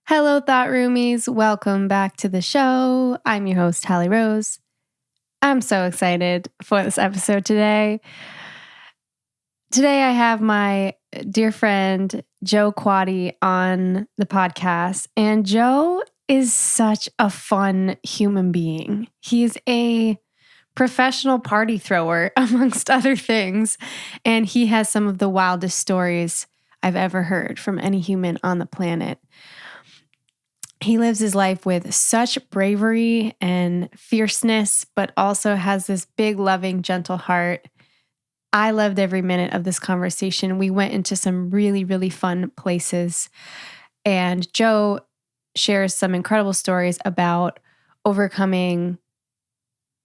Hello, Thought Roomies. Welcome back to the show. I'm your host, Hallie Rose. I'm so excited for this episode today. Today, I have my dear friend, Joe Quade, on the podcast. And Joe is such a fun human being. He's a professional party thrower, amongst other things. And he has some of the wildest stories I've ever heard from any human on the planet. He lives his life with such bravery and fierceness, but also has this big, loving, gentle heart. I loved every minute of this conversation. We went into some really, really fun places. And Joe shares some incredible stories about overcoming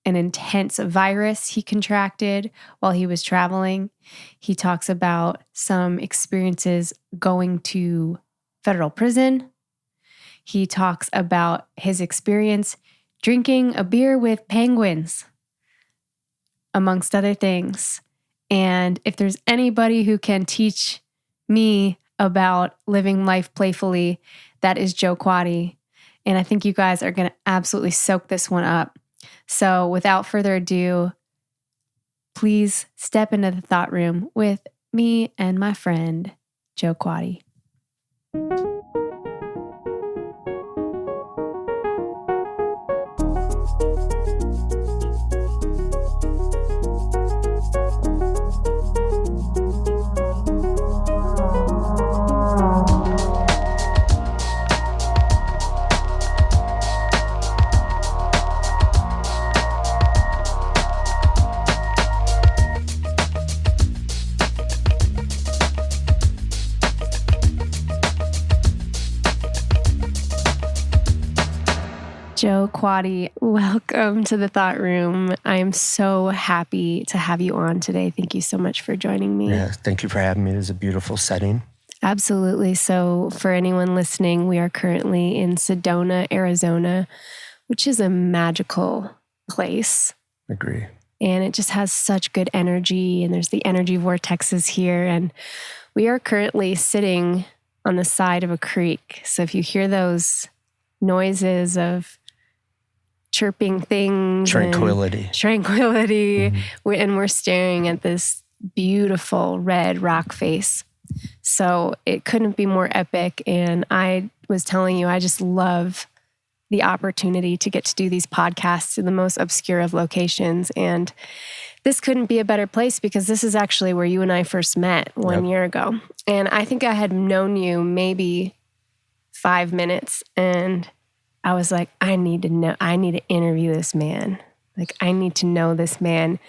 an intense virus he contracted while he was traveling. He talks about some experiences going to federal prison. He talks about his experience drinking a beer with penguins, amongst other things. And if there's anybody who can teach me about living life playfully, that is Joe Quade. And I think you guys are going to absolutely soak this one up. So without further ado, please step into the thought room with me and my friend, Joe Quade. Joe Quade, welcome to the Thought Room. I am so happy to have you on today. Thank you so much for joining me. Yeah, thank you for having me. It is a beautiful setting. Absolutely. So for anyone listening, we are currently in Sedona, Arizona, which is a magical place. Agree. And it just has such good energy, and there's the energy vortexes here. And we are currently sitting on the side of a creek. So if you hear those noises of chirping things, Tranquility. Mm-hmm. And we're staring at this beautiful red rock face. So it couldn't be more epic. And I was telling you, I just love the opportunity to get to do these podcasts in the most obscure of locations. And this couldn't be a better place because this is actually where you and I first met 1 year ago. And I think I had known you maybe 5 minutes, and I was like, I need to interview this man. Like, I need to know this man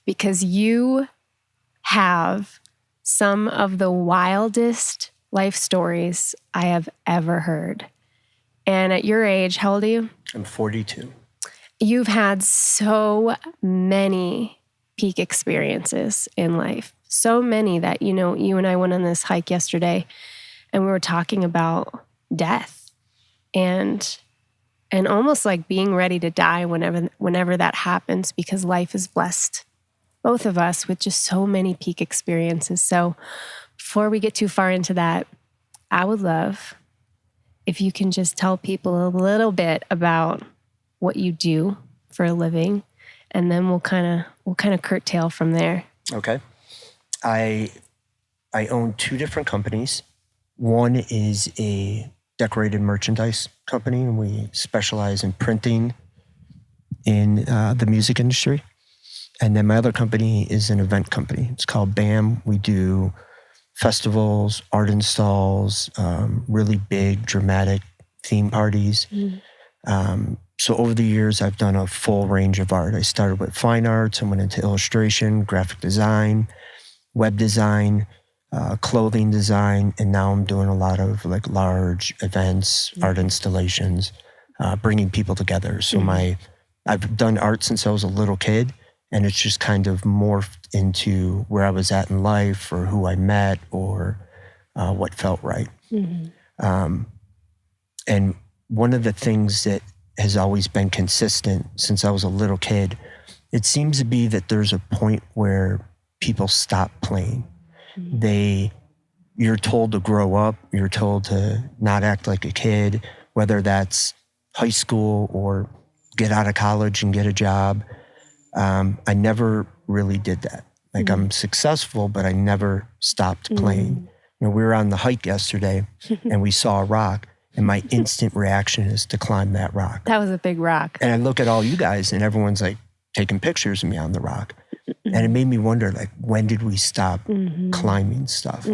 because you have some of the wildest life stories I have ever heard. And at your age, how old are you? I'm 42. You've had so many peak experiences in life. So many that, you and I went on this hike yesterday and we were talking about death and almost like being ready to die whenever that happens, because life has blessed both of us with just so many peak experiences. So before we get too far into that, I would love if you can just tell people a little bit about what you do for a living, and then we'll kind of curtail from there. Okay. I own 2 different companies. One is a decorated merchandise company, and we specialize in printing in the music industry. And then my other company is an event company. It's called BAM. We do festivals, art installs, really big, dramatic theme parties. So over the years, I've done a full range of art. I started with fine arts and went into illustration, graphic design, web design, clothing design, and now I'm doing a lot of like large events, art installations, bringing people together. So I've done art since I was a little kid, and it's just kind of morphed into where I was at in life, or who I met, or what felt right. And one of the things that has always been consistent since I was a little kid, it seems to be that there's a point where people stop playing. They you're told to grow up, you're told to not act like a kid, whether that's high school or get out of college and get a job. I never really did that. Like I'm successful, but I never stopped playing. You know, we were on the hike yesterday and we saw a rock, and my instant reaction is to climb that rock. That was a big rock. And I look at all you guys and everyone's like taking pictures of me on the rock. And it made me wonder, like, when did we stop climbing stuff?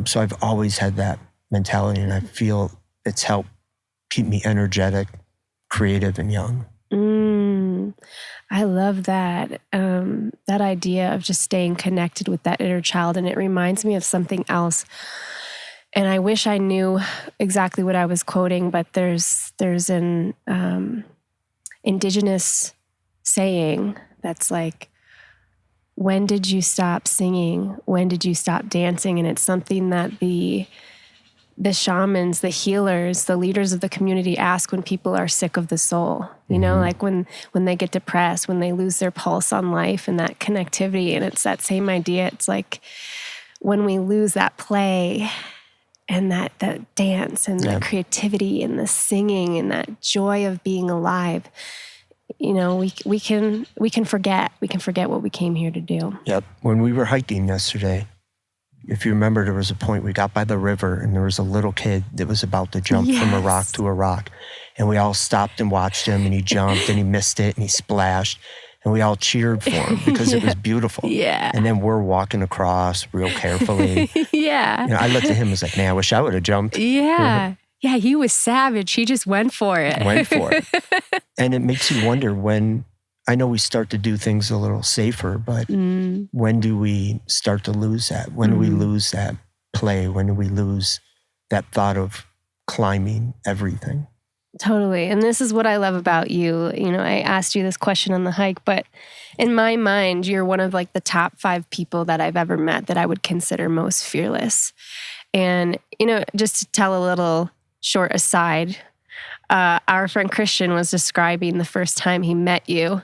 So I've always had that mentality, and I feel it's helped keep me energetic, creative, and young. I love that, that idea of just staying connected with that inner child. And it reminds me of something else. And I wish I knew exactly what I was quoting, but there's an indigenous saying that's like, when did you stop singing? When did you stop dancing? And it's something that the shamans, the healers, the leaders of the community ask when people are sick of the soul. You know, like when they get depressed, when they lose their pulse on life and that connectivity. And it's that same idea. It's like when we lose that play and that dance and that creativity and the singing and that joy of being alive, you know, we can forget. We can forget what we came here to do. Yep. When we were hiking yesterday, if you remember, there was a point we got by the river and there was a little kid that was about to jump from a rock to a rock. And we all stopped and watched him, and he jumped and he missed it and he splashed. And we all cheered for him because it was beautiful. Yeah. And then we're walking across real carefully. Yeah. You know, I looked at him and was like, man, I wish I would have jumped. Yeah. Yeah, he was savage. He just went for it. And it makes you wonder when, I know we start to do things a little safer, but when do we start to lose that? When do we lose that play? When do we lose that thought of climbing everything? Totally. And this is what I love about you. You know, I asked you this question on the hike, but in my mind, you're one of like the top 5 people that I've ever met that I would consider most fearless. And, you know, just to tell a little short aside, our friend Christian was describing the first time he met you.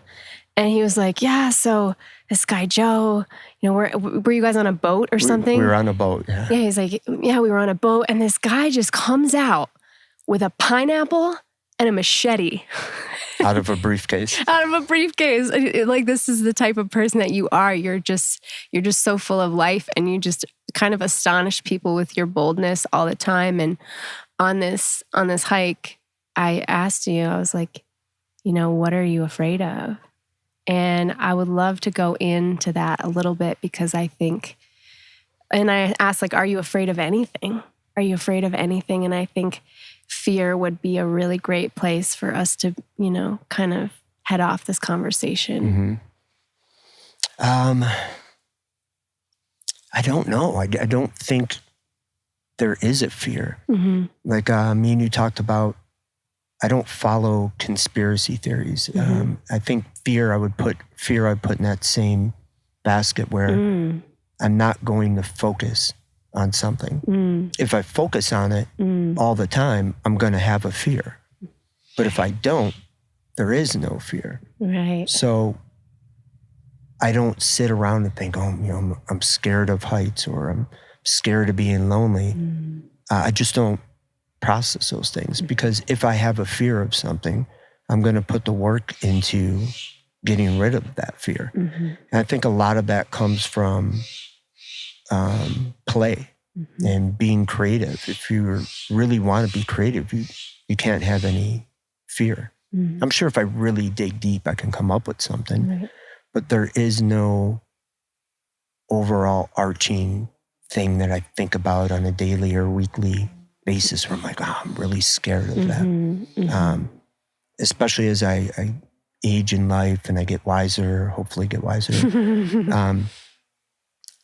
And he was like, yeah, so this guy Joe, you know, were you guys on a boat or something? We were on a boat, yeah. Yeah, he's like, yeah, we were on a boat. And this guy just comes out with a pineapple and a machete. Out of a briefcase. Out of a briefcase. Like, this is the type of person that you are. You're just so full of life, and you just kind of astonish people with your boldness all the time. And on this hike, I asked you, I was like, you know, what are you afraid of? And I would love to go into that a little bit, because I think, and I asked, like, are you afraid of anything? Are you afraid of anything? And I think fear would be a really great place for us to, you know, kind of head off this conversation. I don't know. I don't think there is a fear. Like me and you talked about, I don't follow conspiracy theories. I think fear I would put in that same basket where I'm not going to focus on something. If I focus on it all the time, I'm going to have a fear. But if I don't, there is no fear. Right. So I don't sit around and think, oh, you know, I'm scared of heights, or I'm scared of being lonely. I just don't process those things, because if I have a fear of something, I'm going to put the work into getting rid of that fear. And I think a lot of that comes from play and being creative. If you really want to be creative, you can't have any fear. I'm sure if I really dig deep, I can come up with something, but there is no overall arching thing that I think about on a daily or weekly basis where I'm like, oh, I'm really scared of that. Especially as I age in life and I get wiser, hopefully get wiser.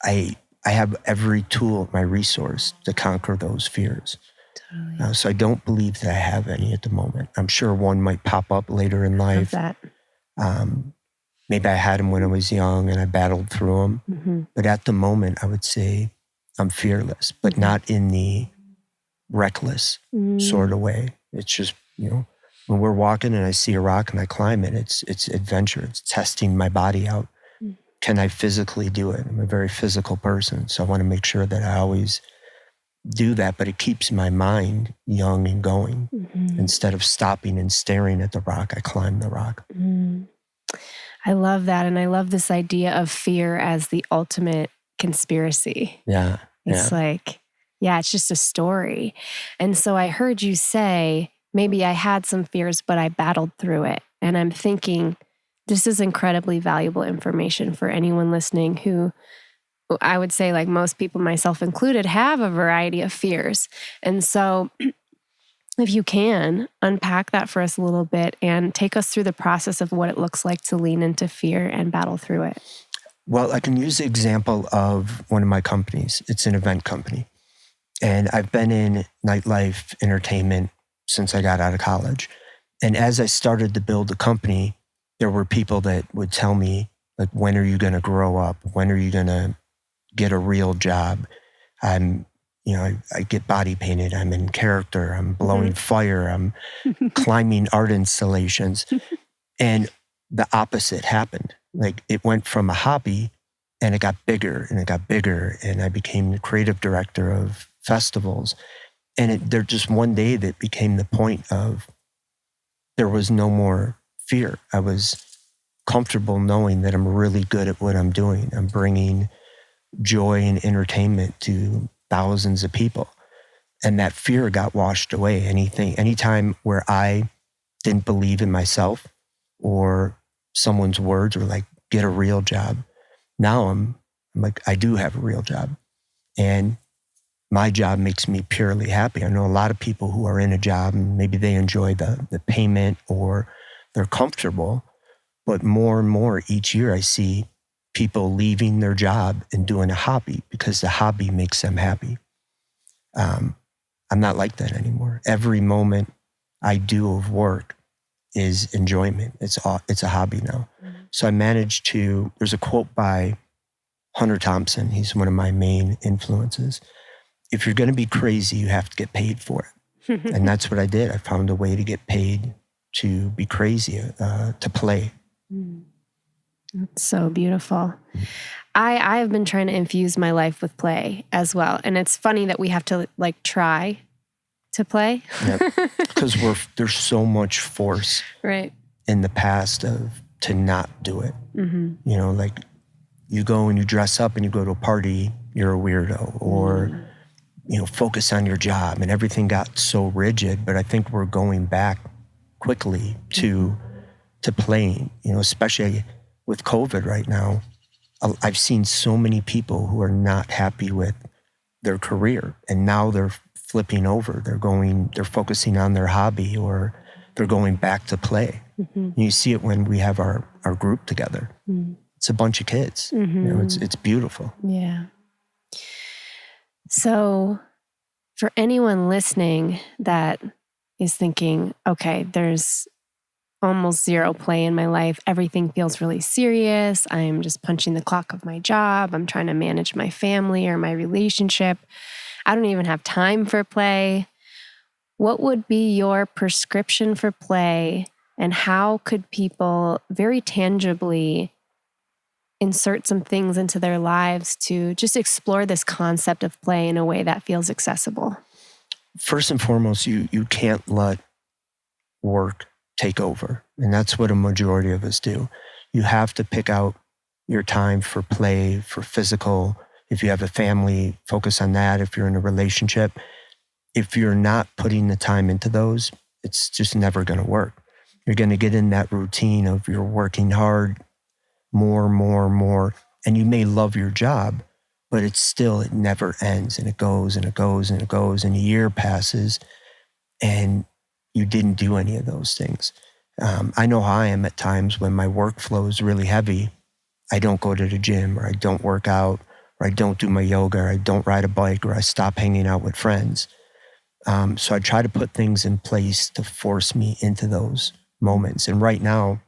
I have every tool at my resource to conquer those fears. Totally. So I don't believe that I have any at the moment. I'm sure one might pop up later in life. Maybe I had them when I was young and I battled through them. But at the moment, I would say I'm fearless, but not in the reckless sort of way. It's just, you know, when we're walking and I see a rock and I climb it, it's adventure. It's testing my body out. Can I physically do it? I'm a very physical person, so I want to make sure that I always do that, but it keeps my mind young and going. Instead of stopping and staring at the rock, I climb the rock. I love that. And I love this idea of fear as the ultimate conspiracy. Yeah. It's like, yeah, it's just a story. And so I heard you say, maybe I had some fears, but I battled through it. And I'm thinking, this is incredibly valuable information for anyone listening who, I would say, like most people, myself included, have a variety of fears. And so if you can unpack that for us a little bit and take us through the process of what it looks like to lean into fear and battle through it. Well, I can use the example of one of my companies. It's an event company. And I've been in nightlife entertainment since I got out of college. And as I started to build the company, there were people that would tell me, like, when are you going to grow up? When are you going to get a real job? I get body painted. I'm in character. I'm blowing fire. I'm climbing art installations. And the opposite happened. Like, it went from a hobby and it got bigger and it got bigger. And I became the creative director of festivals. And there just one day that became the point of there was no more fear. I was comfortable knowing that I'm really good at what I'm doing. I'm bringing joy and entertainment to thousands of people. And that fear got washed away. Anytime where I didn't believe in myself or someone's words were like, get a real job. Now I'm like, I do have a real job. And my job makes me purely happy. I know a lot of people who are in a job and maybe they enjoy the payment or they're comfortable, but more and more each year I see people leaving their job and doing a hobby because the hobby makes them happy. I'm not like that anymore. Every moment I do of work is enjoyment. It's a hobby now. So I managed to, there's a quote by Hunter Thompson. He's one of my main influences. If you're going to be crazy, you have to get paid for it. And that's what I did. I found a way to get paid to be crazy, to play. That's so beautiful. I have been trying to infuse my life with play as well. And it's funny that we have to like try to play. Because there's so much force in the past to not do it. Like you go and you dress up and you go to a party, you're a weirdo, or focus on your job, and everything got so rigid. But I think we're going back quickly to playing, especially with COVID right now. I've seen so many people who are not happy with their career, and now they're flipping over. They're focusing on their hobby, or they're going back to play. You see it when we have our group together. It's a bunch of kids. It's beautiful. Yeah. So for anyone listening that is thinking, okay, there's almost zero play in my life. Everything feels really serious. I'm just punching the clock of my job. I'm trying to manage my family or my relationship. I don't even have time for play. What would be your prescription for play, and how could people very tangibly insert some things into their lives to just explore this concept of play in a way that feels accessible? First and foremost, you can't let work take over. And that's what a majority of us do. You have to pick out your time for play, for physical. If you have a family, focus on that. If you're in a relationship, if you're not putting the time into those, it's just never going to work. You're going to get in that routine of you're working hard, more, and you may love your job, but it never ends, and it goes and it goes and it goes, and a year passes and you didn't do any of those things. I know how I am at times when my workflow is really heavy. I don't go to the gym, or I don't work out, or I don't do my yoga, or I don't ride a bike, or I stop hanging out with friends. So I try to put things in place to force me into those moments. And right now,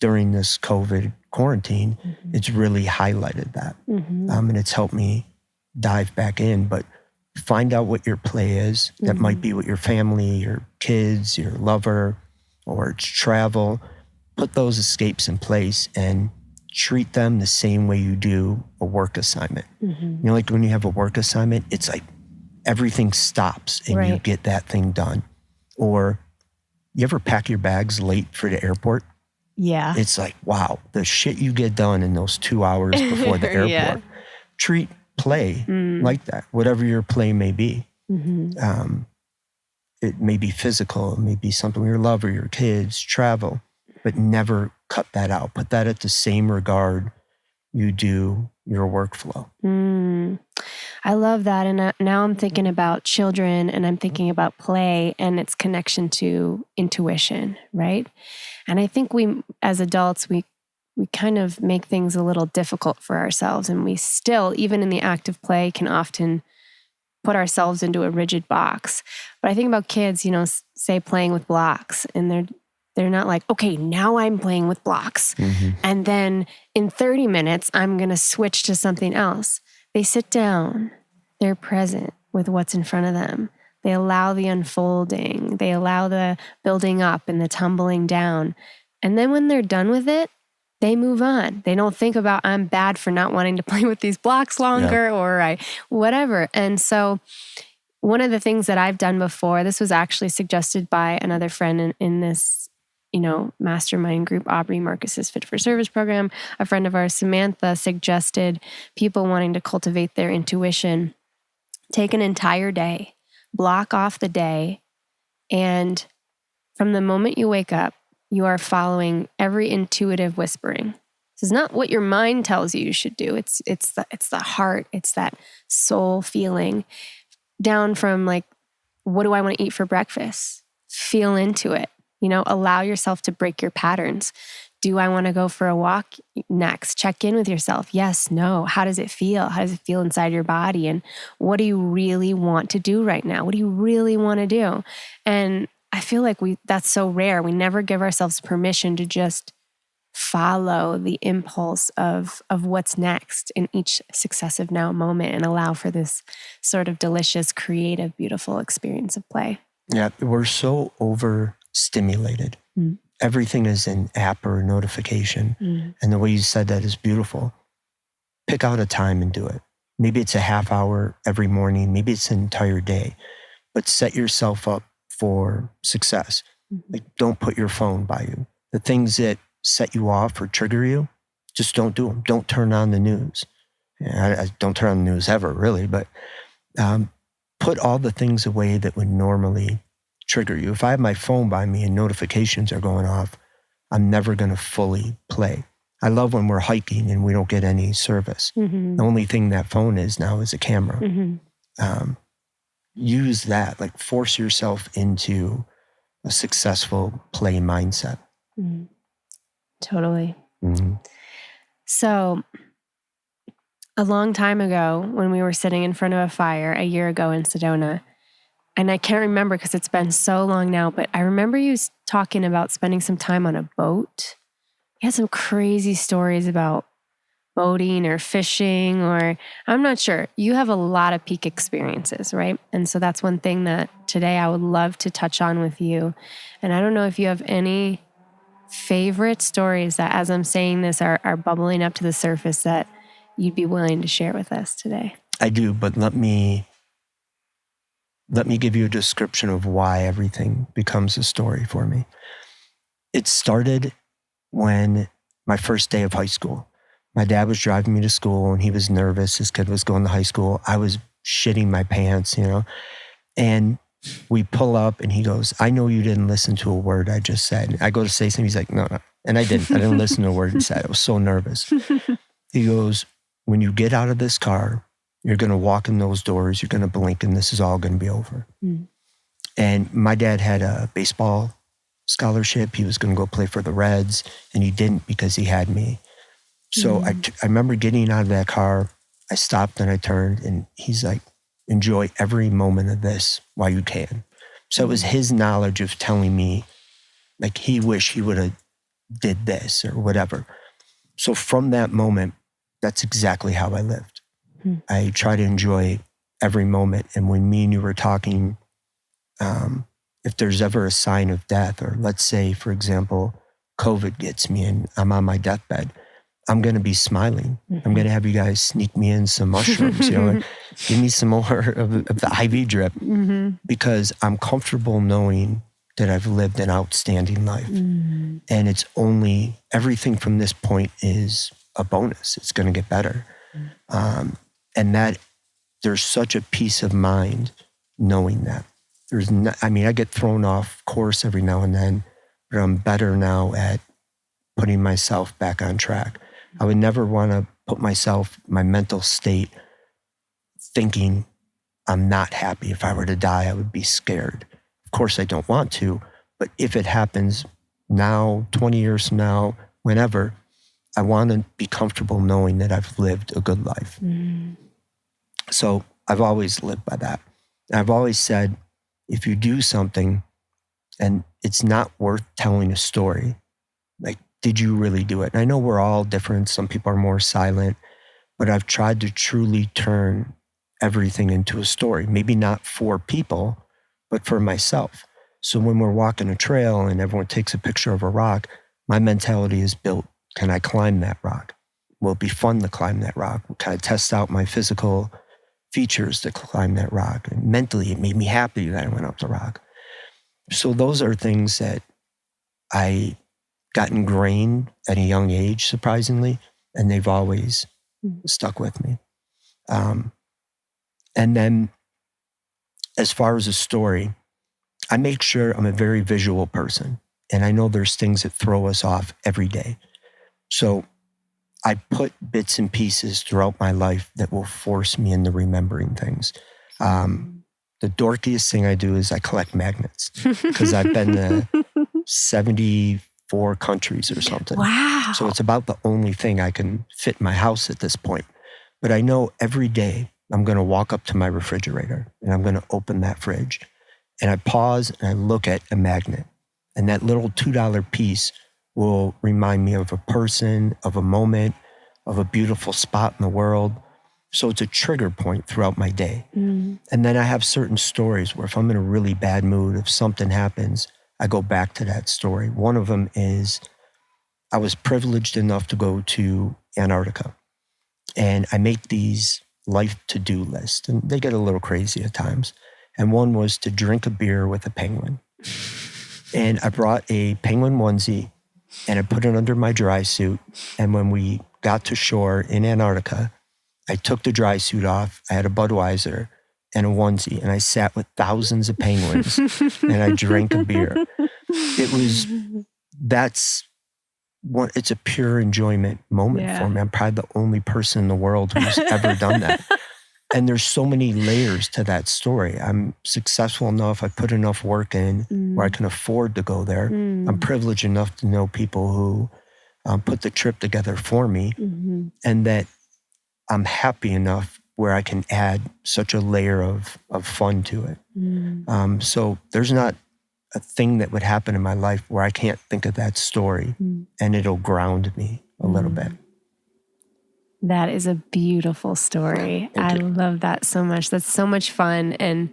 during this COVID quarantine, it's really highlighted that. And it's helped me dive back in. But find out what your play is. That might be with your family, your kids, your lover, or it's travel. Put those escapes in place and treat them the same way you do a work assignment. Like when you have a work assignment, it's like everything stops and you get that thing done. Or you ever pack your bags late for the airport? Yeah. It's like, wow, the shit you get done in those 2 hours before the airport. Yeah. Treat play like that, whatever your play may be. Mm-hmm. It may be physical, it may be something with your lover, your kids, travel, but never cut that out. Put that at the same regard you do your workflow. I love that. And now I'm thinking about children and I'm thinking about play and its connection to intuition, right? And I think we, as adults, we kind of make things a little difficult for ourselves. And we still, even in the act of play, can often put ourselves into a rigid box. But I think about kids, say playing with blocks, and they're not like, okay, now I'm playing with blocks. And then in 30 minutes, I'm going to switch to something else. They sit down, they're present with what's in front of them. They allow the unfolding, they allow the building up and the tumbling down. And then when they're done with it, they move on. They don't think about, I'm bad for not wanting to play with these blocks longer or whatever. And so one of the things that I've done before, this was actually suggested by another friend in this, mastermind group, Aubrey Marcus's Fit for Service program. A friend of ours, Samantha, suggested people wanting to cultivate their intuition, take an entire day, block off the day, and from the moment you wake up, you are following every intuitive whispering. This is not what your mind tells you should do. It's the heart. It's that soul feeling. Down from like, what do I want to eat for breakfast? Feel into it. Allow yourself to break your patterns. Do I want to go for a walk next? Check in with yourself. Yes, no. How does it feel? How does it feel inside your body? And what do you really want to do right now? What do you really want to do? And I feel like that's so rare. We never give ourselves permission to just follow the impulse of what's next in each successive now moment and allow for this sort of delicious, creative, beautiful experience of play. Yeah, we're so overstimulated. Everything is an app or a notification. And the way you said that is beautiful. Pick out a time and do it. Maybe it's a half hour every morning. Maybe it's an entire day. But set yourself up for success. Like, don't put your phone by you. The things that set you off or trigger you, just don't do them. Don't turn on the news. I don't turn on the news ever, really, but put all the things away that would normally trigger you. If I have my phone by me and notifications are going off, I'm never going to fully play. I love when we're hiking and we don't get any service. The only thing that phone is now is a camera. Use that, like force yourself into a successful play mindset. Totally. So a long time ago, when we were sitting in front of a fire a year ago in Sedona, and I can't remember because it's been so long now, but I remember you talking about spending some time on a boat. You had some crazy stories about boating or fishing, or I'm not sure. You have a lot of peak experiences, right? And so that's one thing that today I would love to touch on with you. And I don't know if you have any favorite stories that, as I'm saying this, are bubbling up to the surface that you'd be willing to share with us today. I do, but let me give you a description of why everything becomes a story for me. It started when my first day of high school. My dad was driving me to school and he was nervous. His kid was going to high school. I was shitting my pants, and we pull up and he goes, I know you didn't listen to a word I just said. I go to say something. He's like, no. And I didn't. I didn't listen to a word he said. I was so nervous. He goes, when you get out of this car, you're going to walk in those doors. You're going to blink and this is all going to be over. And my dad had a baseball scholarship. He was going to go play for the Reds and he didn't because he had me. So I remember getting out of that car. I stopped and I turned and he's like, enjoy every moment of this while you can. So it was his knowledge of telling me, like, he wished he would have did this or whatever. So from that moment, that's exactly how I lived. I try to enjoy every moment. And when me and you were talking, if there's ever a sign of death, or let's say, for example, COVID gets me and I'm on my deathbed, I'm going to be smiling. I'm going to have you guys sneak me in some mushrooms, give me some more of the IV drip because I'm comfortable knowing that I've lived an outstanding life. And it's only, everything from this point is a bonus. It's going to get better. And that there's such a peace of mind knowing that. I get thrown off course every now and then, but I'm better now at putting myself back on track. I would never want to put my mental state, thinking I'm not happy. If I were to die, I would be scared. Of course, I don't want to, but if it happens now, 20 years from now, whenever, I want to be comfortable knowing that I've lived a good life. So I've always lived by that. And I've always said, if you do something and it's not worth telling a story, like, did you really do it? And I know we're all different. Some people are more silent, but I've tried to truly turn everything into a story. Maybe not for people, but for myself. So when we're walking a trail and everyone takes a picture of a rock, my mentality is built, can I climb that rock? Will it be fun to climb that rock? Can I test out my physical features to climb that rock? And mentally, it made me happy that I went up the rock. So those are things that I got ingrained at a young age, surprisingly, and they've always stuck with me. And then as far as a story, I make sure I'm a very visual person. And I know there's things that throw us off every day. So I put bits and pieces throughout my life that will force me into remembering things. The dorkiest thing I do is I collect magnets because I've been to 74 countries or something. Wow. So it's about the only thing I can fit in my house at this point. But I know every day I'm going to walk up to my refrigerator and I'm going to open that fridge. And I pause and I look at a magnet. And that little $2 piece will remind me of a person, of a moment, of a beautiful spot in the world. So it's a trigger point throughout my day. And then I have certain stories where if I'm in a really bad mood, if something happens, I go back to that story. One of them is I was privileged enough to go to Antarctica. And I make these life to-do lists. And they get a little crazy at times. And one was to drink a beer with a penguin. And I brought a penguin onesie and I put it under my dry suit. And when we got to shore in Antarctica, I took the dry suit off. I had a Budweiser and a onesie, and I sat with thousands of penguins and I drank a beer. It's a pure enjoyment moment for me. I'm probably the only person in the world who's ever done that. And there's so many layers to that story. I'm successful enough. I put enough work in where I can afford to go there. I'm privileged enough to know people who put the trip together for me, and that I'm happy enough where I can add such a layer of fun to it. So there's not a thing that would happen in my life where I can't think of that story and it'll ground me a little bit. That is a beautiful story. I love that so much. That's so much fun. And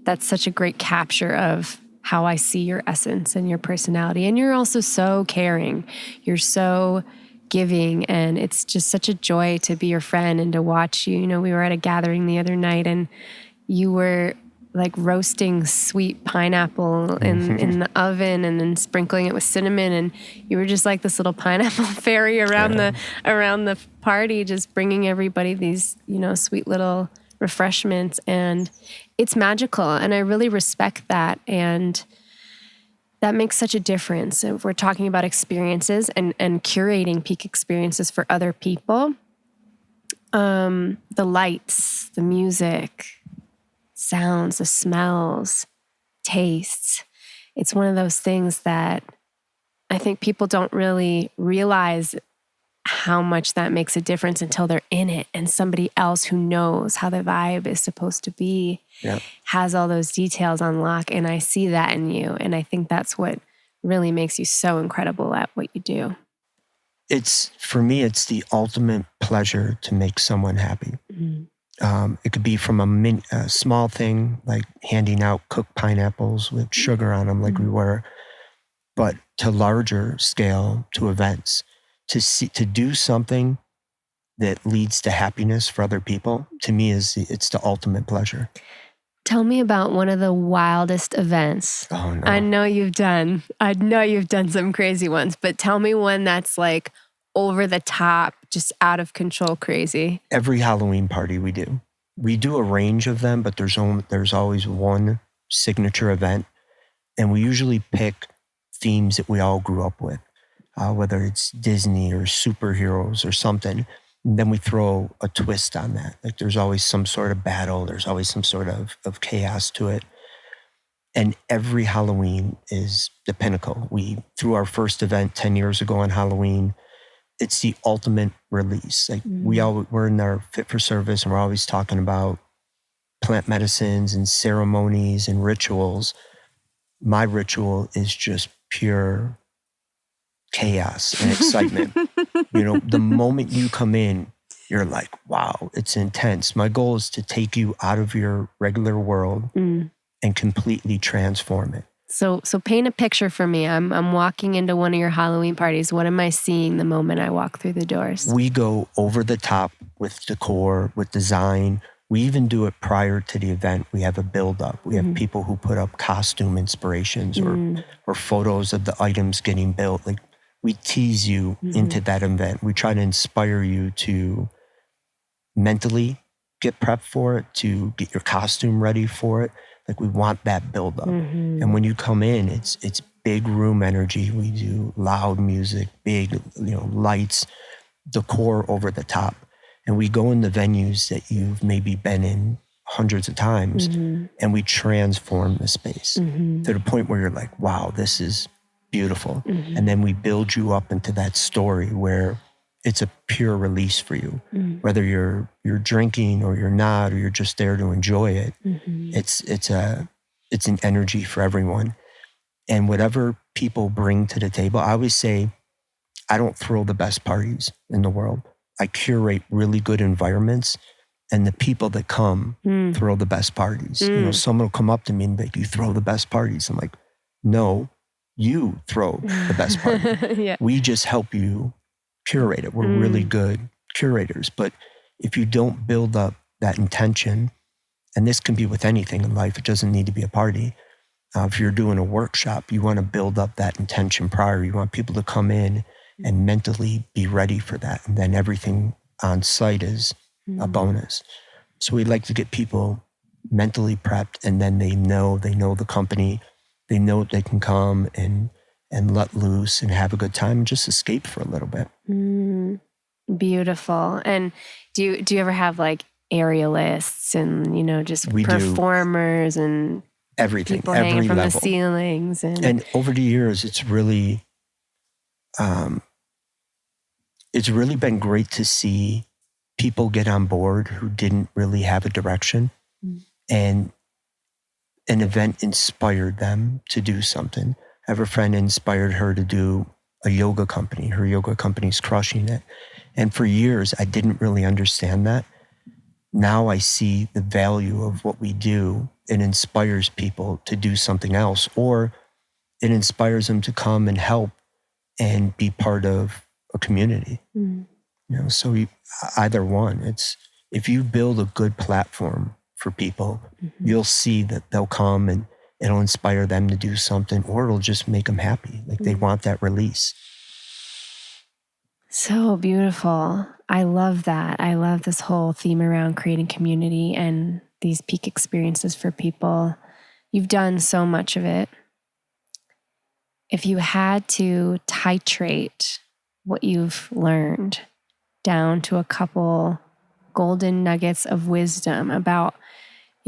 that's such a great capture of how I see your essence and your personality. And you're also so caring. You're so giving. And it's just such a joy to be your friend and to watch you. You know, we were at a gathering the other night and you were like roasting sweet pineapple in the oven and then sprinkling it with cinnamon, and you were just like this little pineapple fairy around the party, just bringing everybody these, you know, sweet little refreshments, and it's magical, and I really respect that, and that makes such a difference. If we're talking about experiences and curating peak experiences for other people, the lights, the music, sounds, the smells, tastes. It's one of those things that I think people don't really realize how much that makes a difference until they're in it, and somebody else who knows how the vibe is supposed to be has all those details on lock. And I see that in you. And I think that's what really makes you so incredible at what you do. For me, it's the ultimate pleasure to make someone happy. It could be from a small thing like handing out cooked pineapples with sugar on them like we were, but to larger scale, to events. to do something that leads to happiness for other people, to me, it's the ultimate pleasure. Tell me about one of the wildest events. Oh, no. I know you've done some crazy ones, but tell me one that's like over the top, just out of control crazy. Every Halloween party we do a range of them, but there's always one signature event. And we usually pick themes that we all grew up with, whether it's Disney or superheroes or something. And then we throw a twist on that. Like there's always some sort of battle. There's always some sort of chaos to it. And every Halloween is the pinnacle. We threw our first event 10 years ago on Halloween. It's the ultimate release. Like we're in our fit for service, and we're always talking about plant medicines and ceremonies and rituals. My ritual is just pure chaos and excitement. The moment you come in, you're like, wow, it's intense. My goal is to take you out of your regular world and completely transform it. So paint a picture for me. I'm walking into one of your Halloween parties. What am I seeing the moment I walk through the doors? We go over the top with decor, with design. We even do it prior to the event. We have a build-up. We have people who put up costume inspirations or photos of the items getting built. Like we tease you into that event. We try to inspire you to mentally get prepped for it, to get your costume ready for it. Like we want that build-up. And when you come in, it's big room energy. We do loud music, big lights, decor over the top. And we go in the venues that you've maybe been in hundreds of times, and we transform the space to the point where you're like, wow, this is beautiful. And then we build you up into that story where it's a pure release for you. Whether you're drinking or you're not, or you're just there to enjoy it, it's an energy for everyone. And whatever people bring to the table, I always say, I don't throw the best parties in the world. I curate really good environments, and the people that come throw the best parties. Someone will come up to me and be like, you throw the best parties. I'm like, no, you throw the best party. Yeah. We just help you curate it. We're really good curators. But if you don't build up that intention, and this can be with anything in life, it doesn't need to be a party. If you're doing a workshop, you want to build up that intention prior. You want people to come in and mentally be ready for that. And then everything on site is a bonus. So we like to get people mentally prepped, and then they know the company, they know they can come and let loose and have a good time and just escape for a little bit. Beautiful. And do you ever have like aerialists and, just We performers do. And everything, people every hanging from level. the ceilings? And over the years, it's really been great to see people get on board who didn't really have a direction, and an event inspired them to do something. I have a friend inspired her to do a yoga company. Her yoga company's crushing it. And for years, I didn't really understand that. Now I see the value of what we do. It inspires people to do something else, or it inspires them to come and help and be part of a community. So either one. It's if you build a good platform for people, you'll see that they'll come and it'll inspire them to do something, or it'll just make them happy. Like they want that release. So beautiful. I love that. I love this whole theme around creating community and these peak experiences for people. You've done so much of it. If you had to titrate what you've learned down to a couple golden nuggets of wisdom about,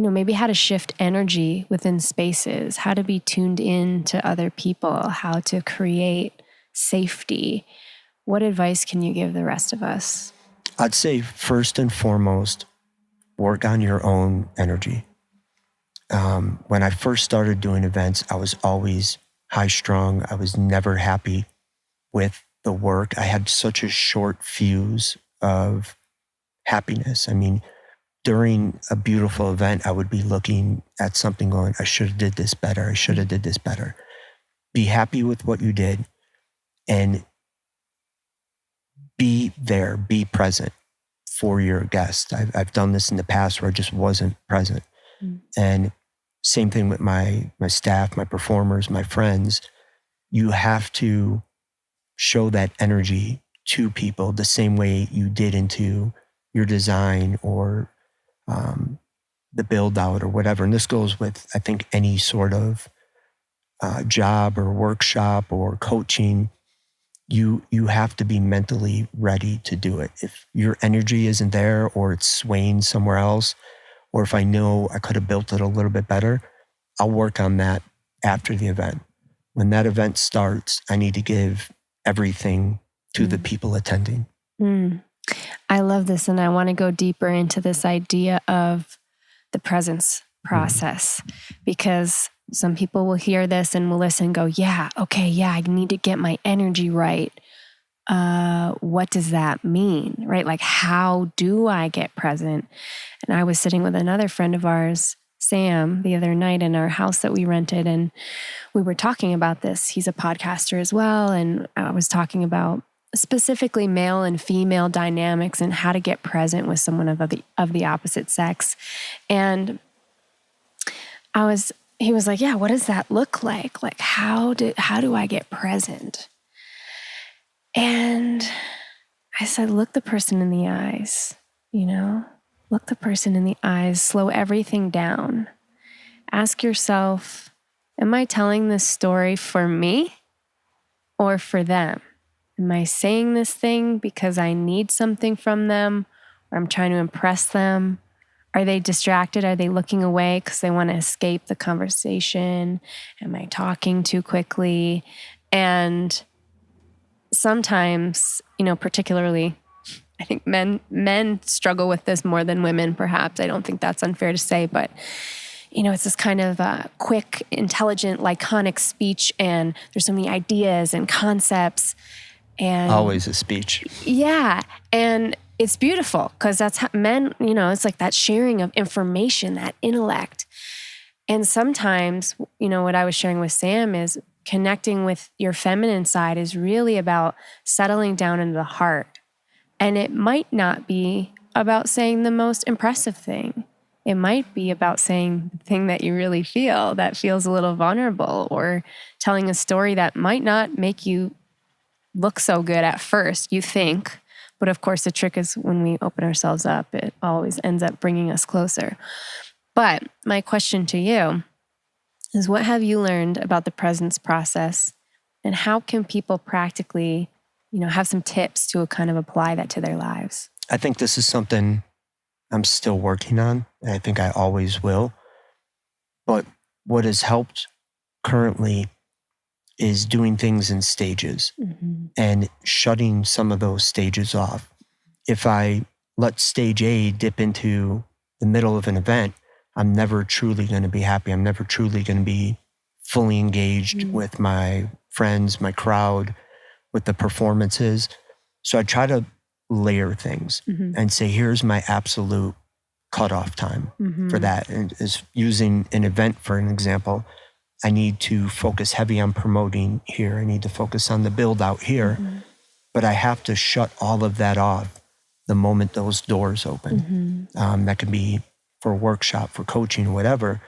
maybe how to shift energy within spaces, how to be tuned in to other people, how to create safety, what advice can you give the rest of us? I'd say first and foremost, work on your own energy. When I first started doing events, I was always high strung. I was never happy with the work. I had such a short fuse of happiness. I mean, during a beautiful event, I would be looking at something going, I should have did this better. I should have did this better. Be happy with what you did, and be there, be present for your guest. I've done this in the past where I just wasn't present. And same thing with my staff, my performers, my friends. You have to show that energy to people the same way you did into your design or the build out or whatever. And this goes with, I think, any sort of job or workshop or coaching. You have to be mentally ready to do it. If your energy isn't there or it's swaying somewhere else, or if I know I could have built it a little bit better, I'll work on that after the event. When that event starts, I need to give everything to the people attending. I love this. And I want to go deeper into this idea of the presence process, because some people will hear this and will listen and go, yeah, okay, yeah, I need to get my energy right. What does that mean, right? Like, how do I get present? And I was sitting with another friend of ours, Sam, the other night in our house that we rented, and we were talking about this. He's a podcaster as well, and I was talking about specifically male and female dynamics and how to get present with someone of the opposite sex. And he was like, yeah, what does that look like? Like, how do I get present? And I said, look the person in the eyes, look the person in the eyes, slow everything down. Ask yourself, am I telling this story for me or for them? Am I saying this thing because I need something from them, or I'm trying to impress them? Are they distracted? Are they looking away because they want to escape the conversation? Am I talking too quickly? And sometimes, particularly, I think men struggle with this more than women, perhaps. I don't think that's unfair to say, but it's this kind of quick, intelligent, laconic speech, and there's so many ideas and concepts. And always a speech. Yeah. And it's beautiful because that's how men, it's like that sharing of information, that intellect. And sometimes, what I was sharing with Sam is connecting with your feminine side is really about settling down into the heart. And it might not be about saying the most impressive thing. It might be about saying the thing that you really feel, that feels a little vulnerable, or telling a story that might not make you look so good at first, you think. But of course, the trick is when we open ourselves up, it always ends up bringing us closer. But my question to you is, what have you learned about the presence process, and how can people practically, have some tips to kind of apply that to their lives? I think this is something I'm still working on, and I think I always will. But what has helped currently is doing things in stages and shutting some of those stages off. If I let stage A dip into the middle of an event, I'm never truly going to be happy. I'm never truly going to be fully engaged with my friends, my crowd, with the performances. So I try to layer things and say, here's my absolute cutoff time for that. And is using an event for an example, I need to focus heavy on promoting here. I need to focus on the build out here, but I have to shut all of that off the moment those doors open. That can be for a workshop, for coaching, whatever.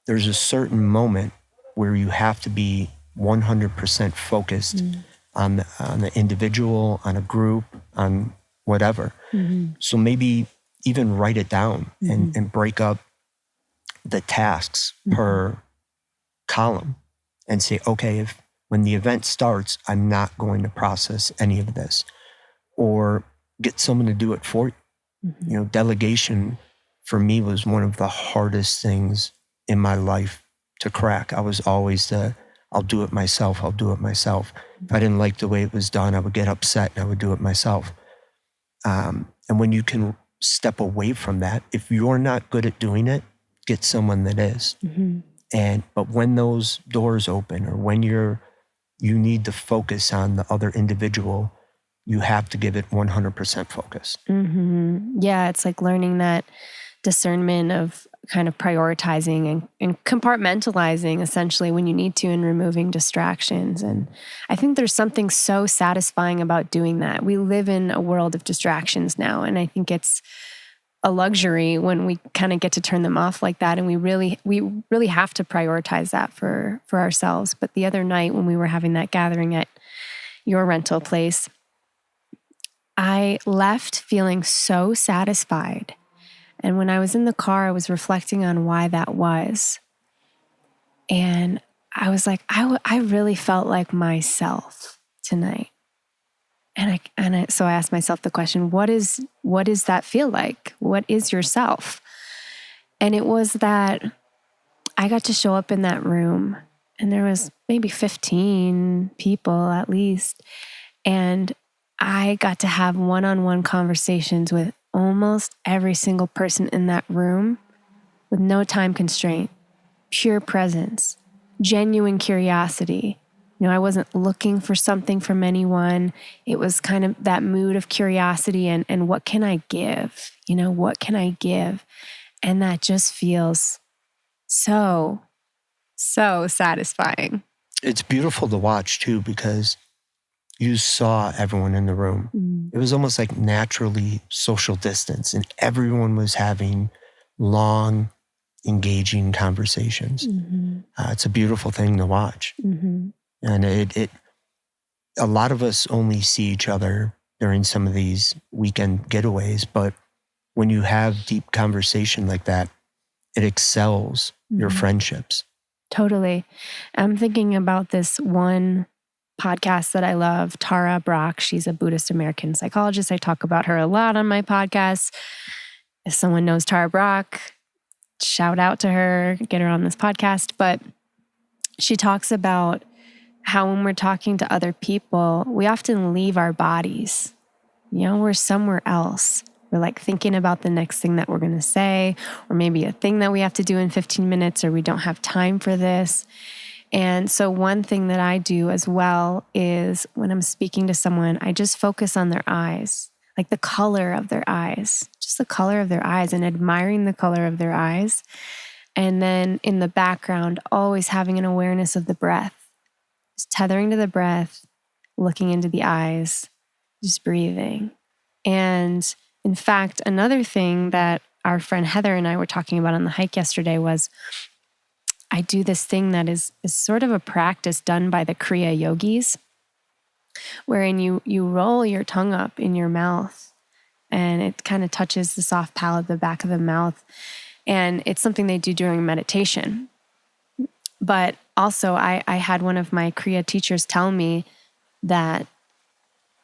There's a certain moment where you have to be 100% focused on the individual, on a group, on whatever. So maybe even write it down and break up the tasks per column and say, okay, when the event starts, I'm not going to process any of this, or get someone to do it for you. Delegation for me was one of the hardest things in my life to crack. I was always I'll do it myself. If I didn't like the way it was done, I would get upset and I would do it myself. And when you can step away from that, if you're not good at doing it, get someone that is. But when those doors open, or when you need to focus on the other individual, you have to give it 100% focus. Yeah, it's like learning that discernment of kind of prioritizing and compartmentalizing essentially when you need to and removing distractions. And I think there's something so satisfying about doing that. We live in a world of distractions now, and I think it's a luxury when we kind of get to turn them off like that. And we really have to prioritize that for ourselves. But the other night when we were having that gathering at your rental place, I left feeling so satisfied. And when I was in the car, I was reflecting on why that was. And I was like, I really felt like myself tonight. So I asked myself the question, what does that feel like? What is yourself? And it was that I got to show up in that room, and there was maybe 15 people at least. And I got to have one-on-one conversations with almost every single person in that room with no time constraint, pure presence, genuine curiosity. I wasn't looking for something from anyone. It was kind of that mood of curiosity and what can I give? What can I give? And that just feels so, so satisfying. It's beautiful to watch too, because you saw everyone in the room. It was almost like naturally social distance, and everyone was having long, engaging conversations. It's a beautiful thing to watch. And a lot of us only see each other during some of these weekend getaways, but when you have deep conversation like that, it excels your friendships. Totally. I'm thinking about this one podcast that I love, Tara Brach. She's a Buddhist American psychologist. I talk about her a lot on my podcast. If someone knows Tara Brach, shout out to her, get her on this podcast. But she talks about how when we're talking to other people, we often leave our bodies. We're somewhere else. We're like thinking about the next thing that we're going to say, or maybe a thing that we have to do in 15 minutes, or we don't have time for this. And so one thing that I do as well is when I'm speaking to someone, I just focus on their eyes, like the color of their eyes, just the color of their eyes, and admiring the color of their eyes. And then in the background, always having an awareness of the breath, just tethering to the breath, looking into the eyes, just breathing. And in fact, another thing that our friend Heather and I were talking about on the hike yesterday was I do this thing that is sort of a practice done by the Kriya yogis, wherein you roll your tongue up in your mouth, and it kind of touches the soft palate, the back of the mouth. And it's something they do during meditation. But also, I had one of my Kriya teachers tell me that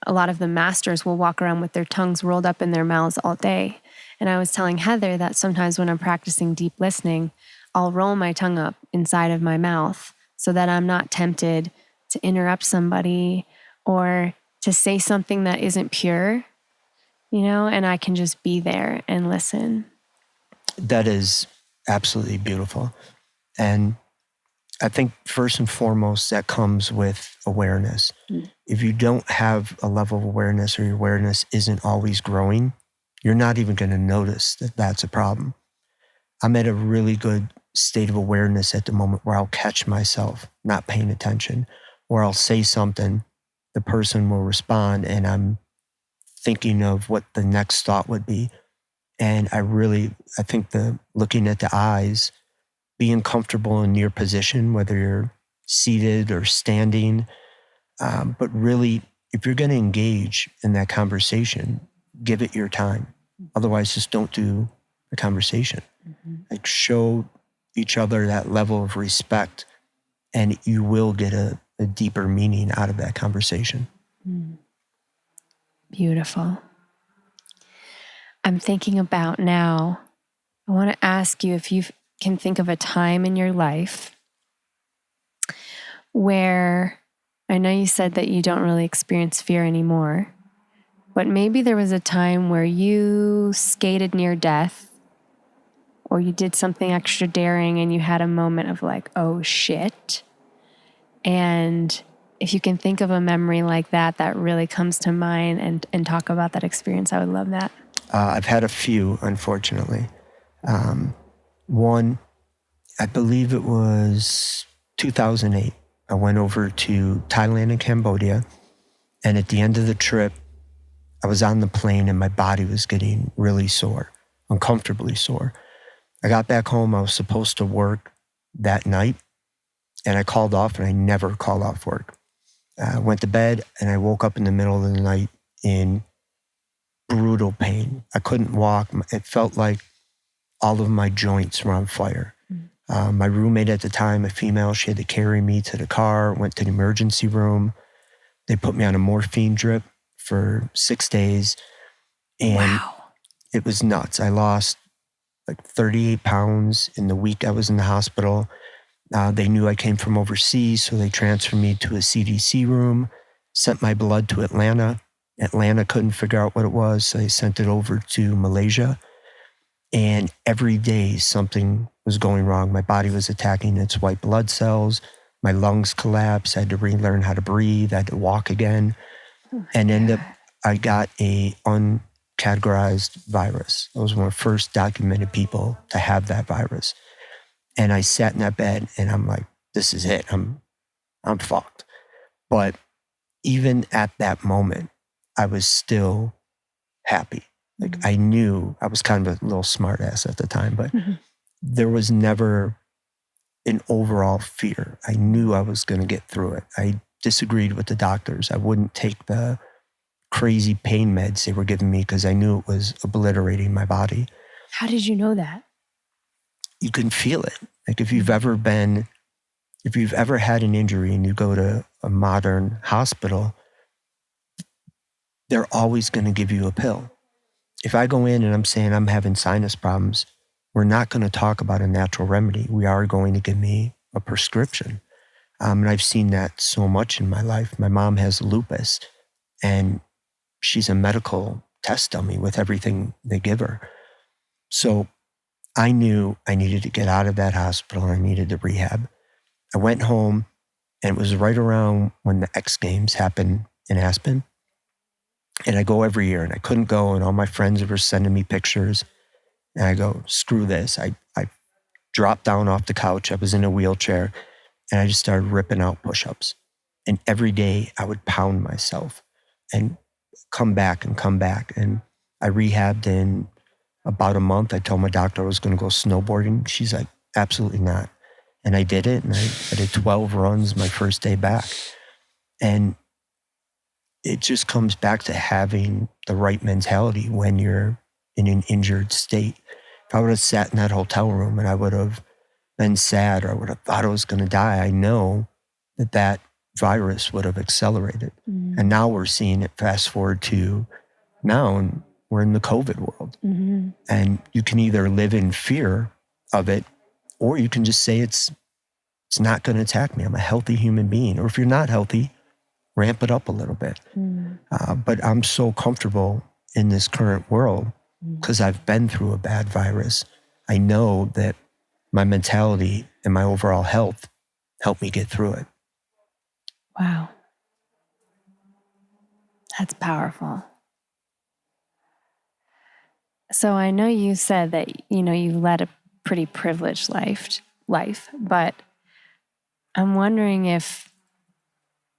a lot of the masters will walk around with their tongues rolled up in their mouths all day. And I was telling Heather that sometimes when I'm practicing deep listening, I'll roll my tongue up inside of my mouth so that I'm not tempted to interrupt somebody or to say something that isn't pure, and I can just be there and listen. That is absolutely beautiful. And I think first and foremost, that comes with awareness. If you don't have a level of awareness, or your awareness isn't always growing, you're not even going to notice that that's a problem. I'm at a really good state of awareness at the moment where I'll catch myself not paying attention, or I'll say something, the person will respond, and I'm thinking of what the next thought would be. And I think looking at the eyes, being comfortable in your position, whether you're seated or standing, but really, if you're going to engage in that conversation, give it your time. Otherwise, just don't do the conversation. Like, show each other that level of respect, and you will get a deeper meaning out of that conversation. Beautiful. I'm thinking about now, I want to ask you if you can think of a time in your life where, I know you said that you don't really experience fear anymore, but maybe there was a time where you skated near death, or you did something extra daring and you had a moment of like, oh shit. And if you can think of a memory like that really comes to mind and talk about that experience, I would love that. I've had a few, unfortunately. One, I believe it was 2008. I went over to Thailand and Cambodia. And at the end of the trip, I was on the plane and my body was getting really sore, uncomfortably sore. I got back home. I was supposed to work that night and I called off, and I never called off work. I went to bed and I woke up in the middle of the night in brutal pain. I couldn't walk. It felt like all of my joints were on fire. My roommate at the time, a female, she had to carry me to the car, went to the emergency room. They put me on a morphine drip for 6 days. And it was nuts. I lost like 38 pounds in the week I was in the hospital. They knew I came from overseas, so they transferred me to a CDC room, sent my blood to Atlanta. Atlanta couldn't figure out what it was, so they sent it over to Malaysia. And every day something was going wrong. My body was attacking its white blood cells. My lungs collapsed. I had to relearn how to breathe. I had to walk again. And I got a uncategorized virus. I was one of the first documented people to have that virus. And I sat in that bed and I'm like, this is it. I'm fucked. But even at that moment, I was still happy. Like I knew I was kind of a little smart ass at the time, but there was never an overall fear. I knew I was going to get through it. I disagreed with the doctors. I wouldn't take the crazy pain meds they were giving me because I knew it was obliterating my body. How did you know that? You can feel it. Like if you've ever had an injury and you go to a modern hospital, they're always going to give you a pill. If I go in and I'm saying I'm having sinus problems, we're not going to talk about a natural remedy. We are going to give me a prescription. And I've seen that so much in my life. My mom has lupus and she's a medical test dummy with everything they give her. So I knew I needed to get out of that hospital and I needed to rehab. I went home and it was right around when the X Games happened in Aspen. And I go every year and I couldn't go and all my friends were sending me pictures. And I go, screw this. I dropped down off the couch. I was in a wheelchair and I just started ripping out push-ups. And every day I would pound myself and come back. And I rehabbed in about a month. I told my doctor I was going to go snowboarding. She's like, absolutely not. And I did it. And I did 12 runs my first day back. And it just comes back to having the right mentality when you're in an injured state. If I would have sat in that hotel room and I would have been sad or I would have thought I was going to die, I know that virus would have accelerated. And now we're seeing it fast forward to now, and we're in the COVID world. And you can either live in fear of it or you can just say it's not going to attack me. I'm a healthy human being. Or if you're not healthy, ramp it up a little bit. But I'm so comfortable in this current world because I've been through a bad virus. I know that my mentality and my overall health helped me get through it. Wow. That's powerful. So I know you said that, you've led a pretty privileged life, but I'm wondering if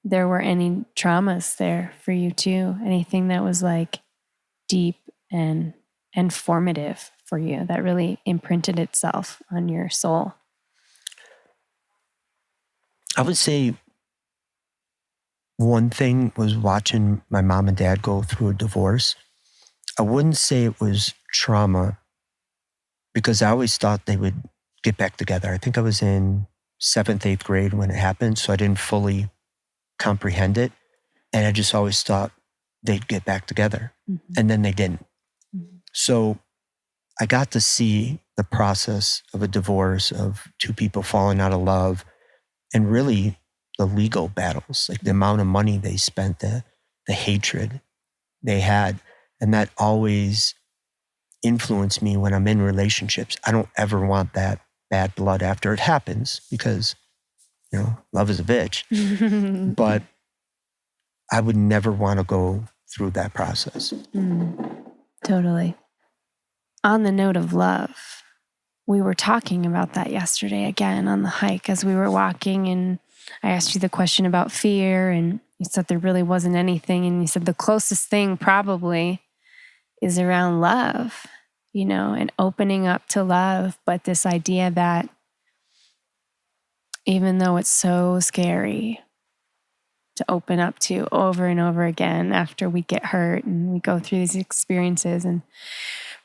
there were any traumas there for you too, anything that was like deep and formative for you that really imprinted itself on your soul. I would say one thing was watching my mom and dad go through a divorce. I wouldn't say it was trauma because I always thought they would get back together. I think I was in 7th, 8th grade when it happened, so I didn't fully comprehend it. And I just always thought they'd get back together. And then they didn't. So I got to see the process of a divorce, of two people falling out of love, and really the legal battles, like the amount of money they spent, the hatred they had. And that always influenced me when I'm in relationships. I don't ever want that bad blood after it happens because, love is a bitch. But I would never want to go through that process. Totally. On the note of love, we were talking about that yesterday again on the hike as we were walking, and I asked you the question about fear, and you said there really wasn't anything, and you said the closest thing probably is around love, and opening up to love. But this idea that even though it's so scary to open up to over and over again after we get hurt and we go through these experiences and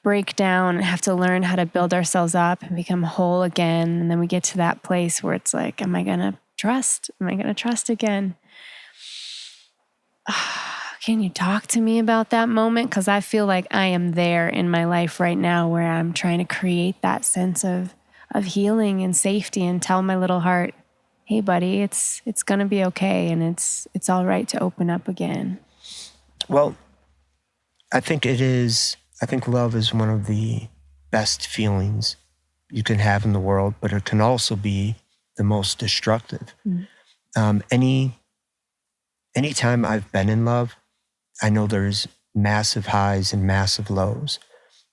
break down and have to learn how to build ourselves up and become whole again. And then we get to that place where it's like, am I going to trust? Am I going to trust again? Can you talk to me about that moment? Because I feel like I am there in my life right now where I'm trying to create that sense of healing and safety and tell my little heart, hey, buddy, it's going to be okay. And it's all right to open up again. Well, I think love is one of the best feelings you can have in the world, but it can also be the most destructive. Anytime I've been in love, I know there's massive highs and massive lows.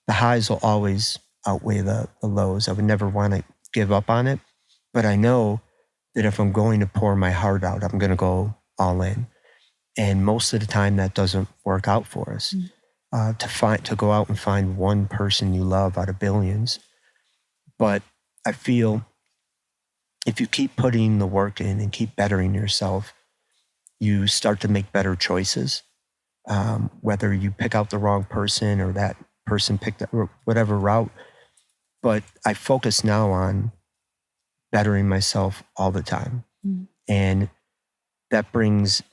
The highs will always outweigh the lows. I would never want to give up on it, but I know that if I'm going to pour my heart out, I'm going to go all in. And most of the time that doesn't work out for us. To go out and find one person you love out of billions. But I feel if you keep putting the work in and keep bettering yourself, you start to make better choices. Whether you pick out the wrong person or that person picked up whatever route. But I focus now on bettering myself all the time. And that brings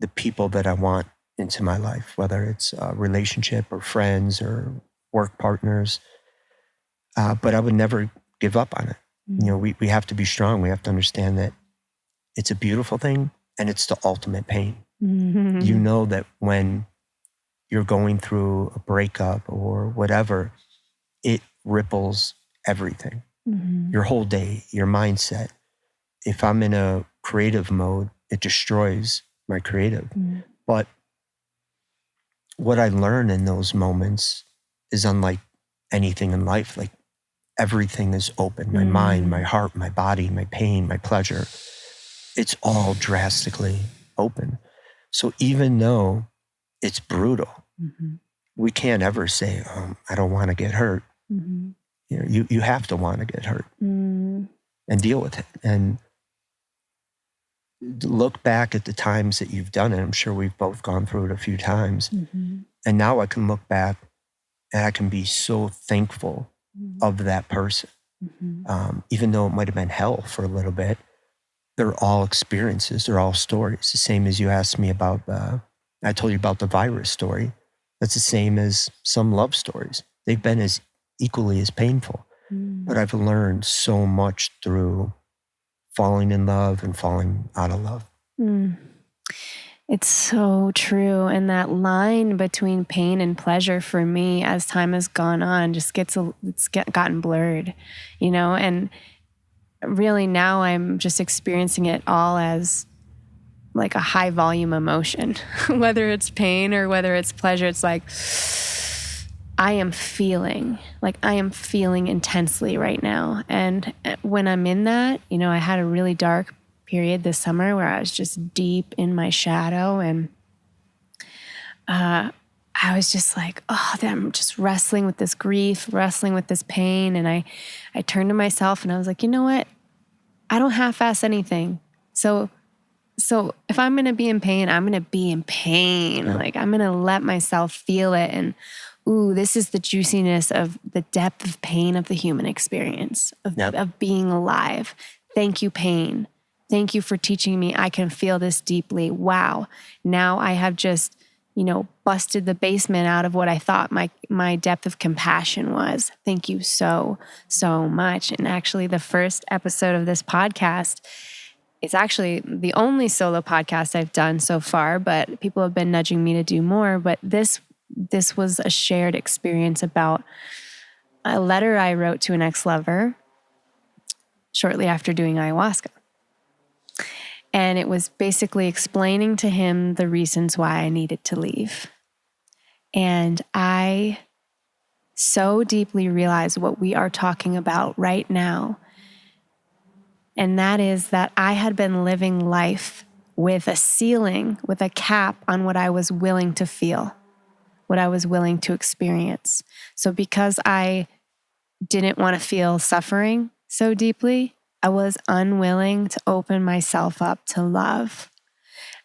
the people that I want into my life, whether it's a relationship or friends or work partners. But I would never give up on it. We have to be strong. We have to understand that it's a beautiful thing and it's the ultimate pain. You know that when you're going through a breakup or whatever, it ripples everything. Your whole day, your mindset. If I'm in a creative mode, it destroys my creative. But what I learn in those moments is unlike anything in life. Like everything is open. My mind, my heart, my body, my pain, my pleasure. It's all drastically open. So even though it's brutal, we can't ever say, I don't want to get hurt. You have to want to get hurt and deal with it. And look back at the times that you've done it. I'm sure we've both gone through it a few times. And now I can look back and I can be so thankful of that person. Even though it might have been hell for a little bit, they're all experiences. They're all stories. The same as you asked me about, I told you about the virus story. That's the same as some love stories. They've been as equally as painful. But I've learned so much through falling in love and falling out of love. It's so true. And that line between pain and pleasure for me as time has gone on just gotten blurred, and really now I'm just experiencing it all as like a high volume emotion, whether it's pain or whether it's pleasure. It's like, I am feeling intensely right now. And when I'm in that, I had a really dark period this summer where I was just deep in my shadow. And I was just like, I'm just wrestling with this grief, wrestling with this pain. And I turned to myself and I was like, you know what? I don't half-ass anything. So if I'm going to be in pain, I'm going to be in pain. Yeah. Like I'm going to let myself feel it. And this is the juiciness of the depth of pain of the human experience of being alive. Thank you, pain. Thank you for teaching me I can feel this deeply. Wow. Now I have just, busted the basement out of what I thought my depth of compassion was. Thank you so, so much. And actually the first episode of this podcast, it's actually the only solo podcast I've done so far, but people have been nudging me to do more. But this was a shared experience about a letter I wrote to an ex-lover shortly after doing ayahuasca. And it was basically explaining to him the reasons why I needed to leave. And I so deeply realize what we are talking about right now. And that is that I had been living life with a ceiling, with a cap on what I was willing to feel, what I was willing to experience. So because I didn't want to feel suffering so deeply, I was unwilling to open myself up to love.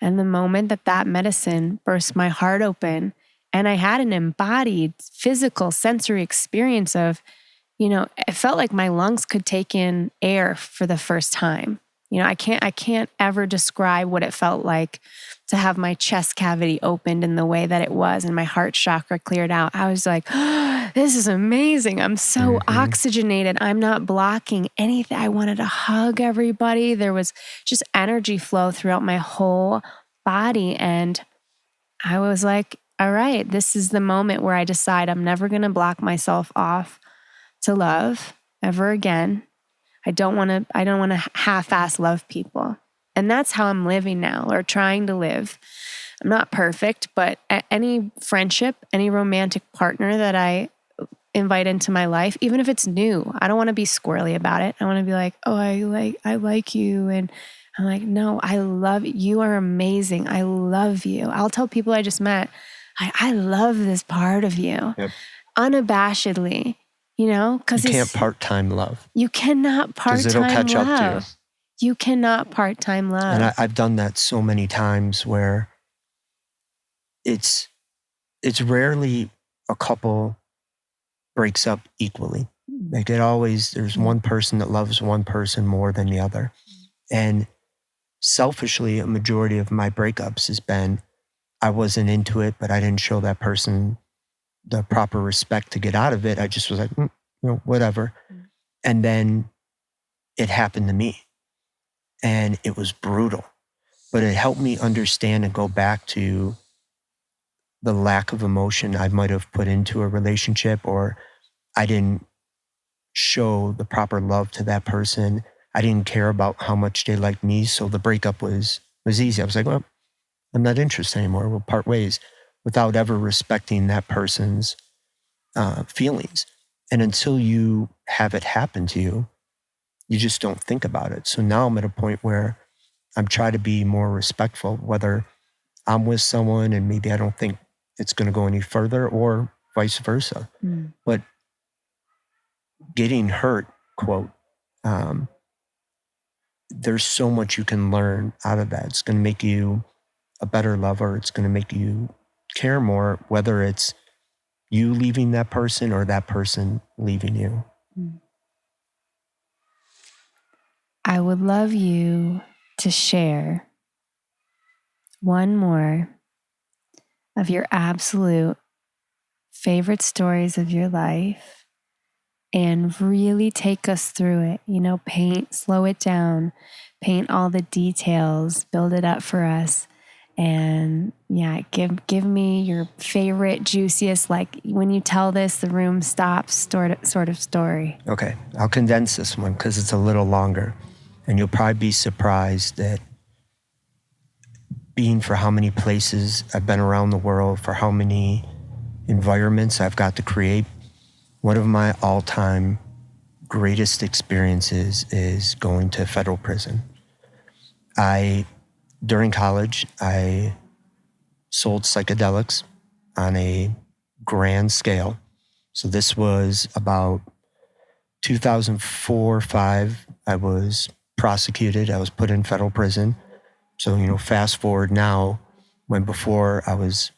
And the moment that medicine burst my heart open, and I had an embodied physical sensory experience of, it felt like my lungs could take in air for the first time. I can't ever describe what it felt like to have my chest cavity opened in the way that it was and my heart chakra cleared out. I was like, oh, this is amazing. I'm so oxygenated. I'm not blocking anything. I wanted to hug everybody. There was just energy flow throughout my whole body. And I was like, all right, this is the moment where I decide I'm never going to block myself off to love ever again. I don't want to half-ass love people. And that's how I'm living now, or trying to live. I'm not perfect, but any friendship, any romantic partner that I invite into my life, even if it's new, I don't want to be squirrely about it. I want to be like, oh, I like you. And I'm like, no, I love you. You are amazing. I love you. I'll tell people I just met, I love this part of you. Yep. Unabashedly. Because you can't part-time love. You cannot part-time love. Because it'll catch up to you. You cannot part-time love. And I've done that so many times where it's rarely a couple breaks up equally. Like there's one person that loves one person more than the other. And selfishly, a majority of my breakups has been, I wasn't into it, but I didn't show that person the proper respect to get out of it. I just was like, whatever. And then it happened to me. And it was brutal. But it helped me understand and go back to the lack of emotion I might have put into a relationship, or I didn't show the proper love to that person. I didn't care about how much they liked me. So the breakup was easy. I was like, well, I'm not interested anymore. We'll part ways, without ever respecting that person's feelings. And until you have it happen to you, you just don't think about it. So now I'm at a point where I'm trying to be more respectful, whether I'm with someone and maybe I don't think it's going to go any further, or vice versa. But getting hurt, quote, there's so much you can learn out of that. It's going to make you a better lover. It's going to make you care more, whether it's you leaving that person or that person leaving you. I would love you to share one more of your absolute favorite stories of your life and really take us through it. Slow it down, paint all the details, build it up for us. And give me your favorite, juiciest, like when you tell this, the room stops sort of story. Okay, I'll condense this one because it's a little longer. And you'll probably be surprised that being for how many places I've been around the world, for how many environments I've got to create, one of my all-time greatest experiences is going to federal prison. During college, I sold psychedelics on a grand scale. So this was about 2004-05. I was prosecuted. I was put in federal prison. So, fast forward now, when before I was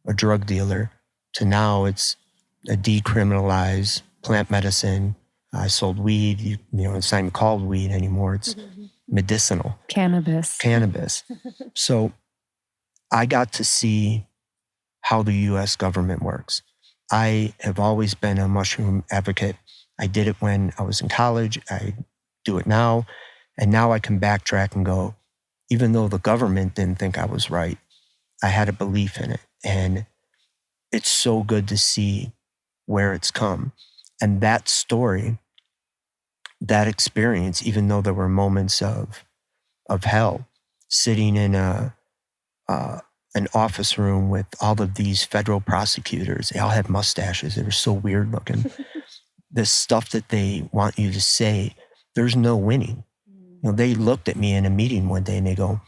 a drug dealer, to now it's a decriminalized plant medicine. I sold weed. It's not even called weed anymore. It's medicinal. Cannabis. So I got to see how the U.S. government works. I have always been a mushroom advocate. I did it when I was in college. I do it now. And now I can backtrack and go, even though the government didn't think I was right, I had a belief in it. And it's so good to see where it's come. And that story, that experience, even though there were moments of hell, sitting in a an office room with all of these federal prosecutors. They all had mustaches. They were so weird looking. This stuff that they want you to say, there's no winning. They looked at me in a meeting one day and they go,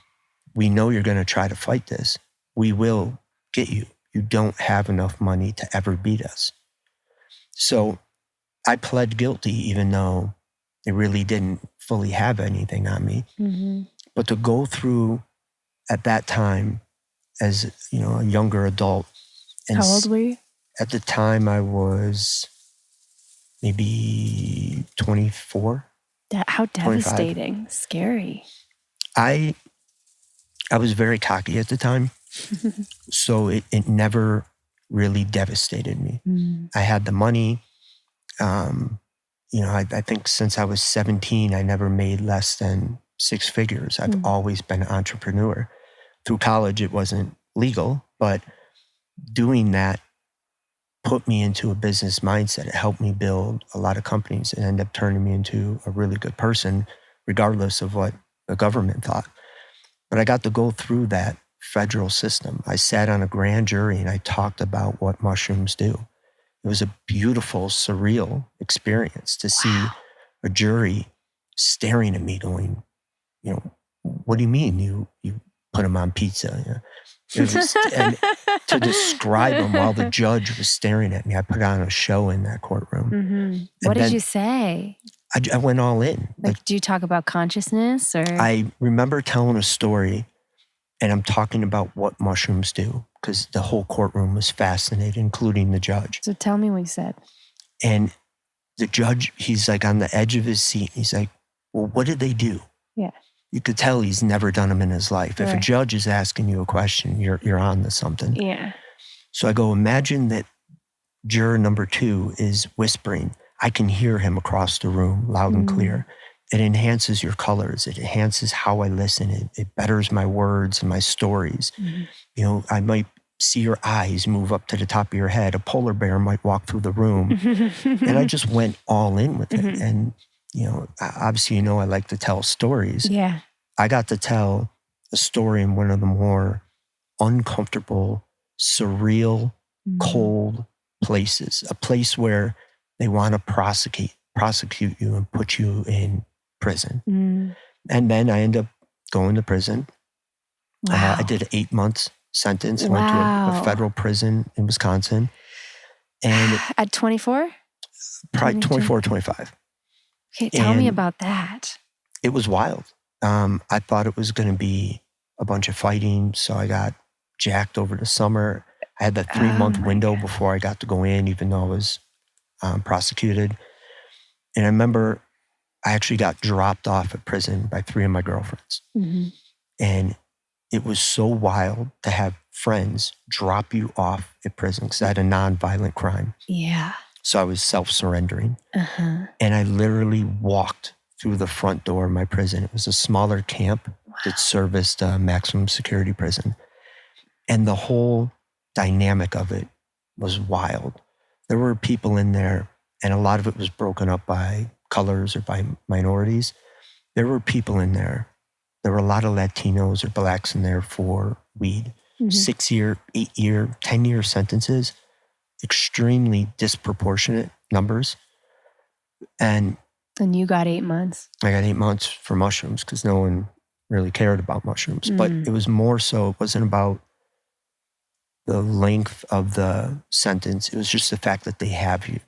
we know you're going to try to fight this. We will get you. You don't have enough money to ever beat us. So I pled guilty, even though they really didn't fully have anything on me. But to go through at that time as, a younger adult. And how old were you? At the time I was maybe 24. How devastating. 25. Scary. I was very cocky at the time. So it never really devastated me. I had the money. I think since I was 17, I never made less than 6 figures. I've always been an entrepreneur. Through college, it wasn't legal, but doing that put me into a business mindset. It helped me build a lot of companies and ended up turning me into a really good person, regardless of what the government thought. But I got to go through that federal system. I sat on a grand jury and I talked about what mushrooms do. It was a beautiful, surreal experience to see a jury staring at me going, what do you mean you put them on pizza? It was, and to describe them while the judge was staring at me, I put on a show in that courtroom. What did you say? I went all in. Like, do you talk about consciousness or? I remember telling a story and I'm talking about what mushrooms do because the whole courtroom was fascinated, including the judge. So tell me what you said. And the judge, he's like on the edge of his seat. He's like, well, what did they do? Yeah. You could tell he's never done them in his life. If a judge is asking you a question, you're on to something. Yeah. So I go, imagine that juror number 2 is whispering. I can hear him across the room loud and clear. It enhances your colors. It enhances how I listen. It betters my words and my stories. I might see your eyes move up to the top of your head. A polar bear might walk through the room. And I just went all in with it. And obviously, I like to tell stories. Yeah. I got to tell a story in one of the more uncomfortable, surreal, cold places. A place where they want to prosecute you and put you in prison. And then I ended up going to prison. Wow. I did an 8 months sentence. Went to a federal prison in Wisconsin. And at 24? Probably 24, 25. Okay, tell me about that. It was wild. I thought it was going to be a bunch of fighting, so I got jacked over the summer. I had that 3-month window before I got to go in, even though I was prosecuted. And I remember I actually got dropped off at prison by 3 of my girlfriends. And it was so wild to have friends drop you off at prison because I had a nonviolent crime. Yeah. So I was self-surrendering. And I literally walked through the front door of my prison. It was a smaller camp that serviced a maximum security prison. And the whole dynamic of it was wild. There were people in there, and a lot of it was broken up by colors or by minorities. There were people in there. There were a lot of Latinos or blacks in there for weed. 6-year, 8-year, 10-year sentences. Extremely disproportionate numbers. And you got 8 months. I got 8 months for mushrooms because no one really cared about mushrooms. But it was more so, it wasn't about the length of the sentence. It was just the fact that they have you.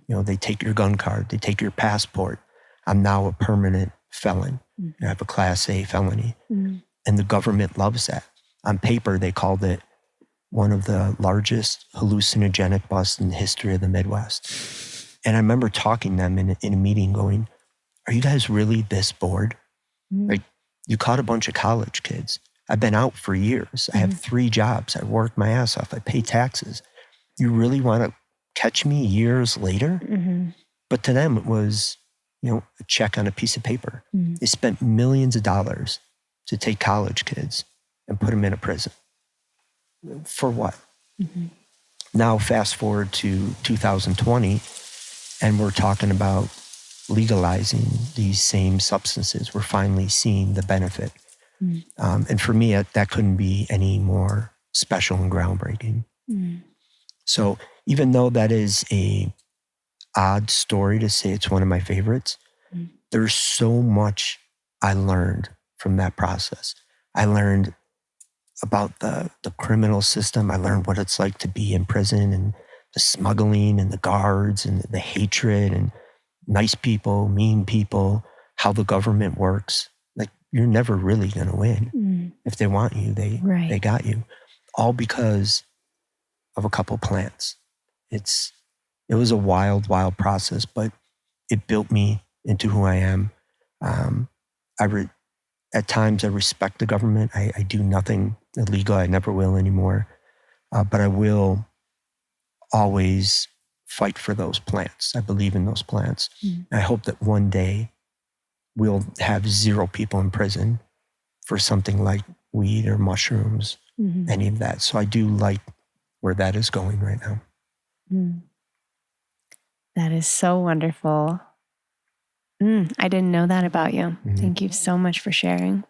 They take your gun card, they take your passport. I'm now a permanent felon. I have a Class A felony. And the government loves that. On paper, they called it one of the largest hallucinogenic busts in the history of the Midwest. And I remember talking to them in a meeting going, are you guys really this bored? Like, you caught a bunch of college kids. I've been out for years. I have 3 jobs. I work my ass off. I pay taxes. You really want to catch me years later? But to them, it was, a check on a piece of paper. They spent millions of dollars to take college kids and put them in a prison. For what? Now, fast forward to 2020, and we're talking about legalizing these same substances. We're finally seeing the benefit. And for me, that couldn't be any more special and groundbreaking. So even though that is a odd story to say it's one of my favorites, there's so much I learned from that process. I learned about the criminal system. I learned what it's like to be in prison, and the smuggling and the guards and the hatred and nice people, mean people, how the government works. Like, you're never really going to win. If they want you, they got you. All because of a couple plants. It was a wild, wild process, but it built me into who I am. At times, I respect the government. I do nothing illegal. I never will anymore. But I will always fight for those plants. I believe in those plants. I hope that one day we'll have 0 people in prison for something like weed or mushrooms, any of that. So I do like where that is going right now. That is so wonderful. I didn't know that about you. Thank you so much for sharing.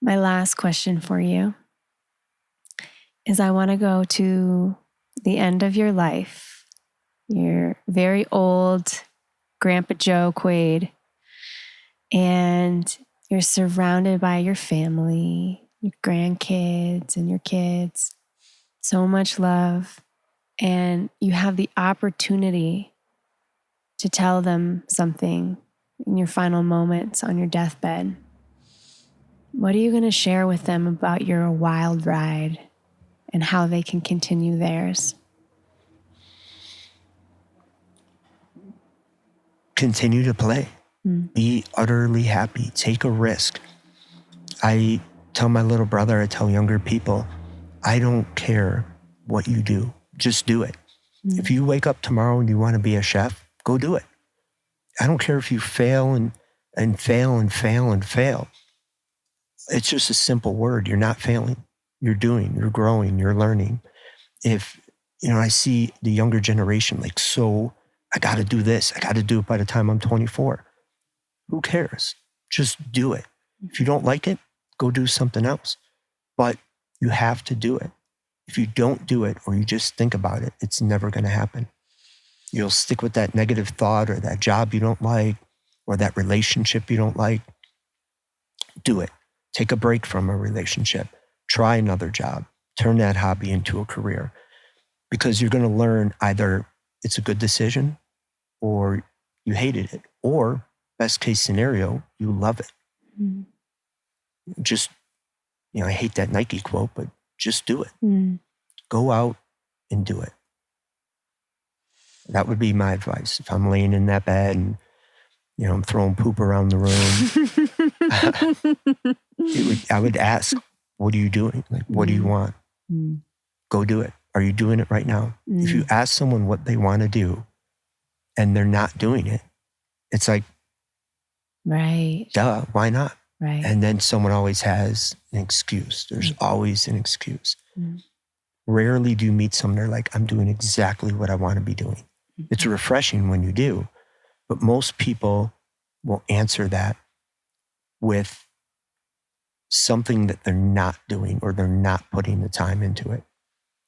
My last question for you is, I want to go to the end of your life. You're very old, Grandpa Joe Quade, and you're surrounded by your family, your grandkids and your kids. So much love. And you have the opportunity to tell them something in your final moments on your deathbed. What are you going to share with them about your wild ride and how they can continue theirs? Continue to play. Be utterly happy. Take a risk. I tell my little brother, I tell younger people, I don't care what you do. Just do it. If you wake up tomorrow and you want to be a chef, go do it. I don't care if you fail and fail and fail and fail. It's just a simple word. You're not failing. You're doing, you're growing, you're learning. If, I see the younger generation like, so I got to do this. I got to do it by the time I'm 24. Who cares? Just do it. If you don't like it, go do something else. But you have to do it. If you don't do it or you just think about it, it's never going to happen. You'll stick with that negative thought or that job you don't like or that relationship you don't like. Do it. Take a break from a relationship. Try another job. Turn that hobby into a career. Because you're going to learn either it's a good decision or you hated it. Or, best case scenario, you love it. Just, I hate that Nike quote, but just do it. Go out and do it. That would be my advice. If I'm laying in that bed and, I'm throwing poop around the room, I would ask, what are you doing? Like, what do you want? Go do it. Are you doing it right now? If you ask someone what they want to do and they're not doing it, it's like, right. Duh, why not? Right. And then someone always has an excuse. There's always an excuse. Rarely do you meet someone they're like, I'm doing exactly what I want to be doing. It's refreshing when you do, but most people will answer that with something that they're not doing or they're not putting the time into it.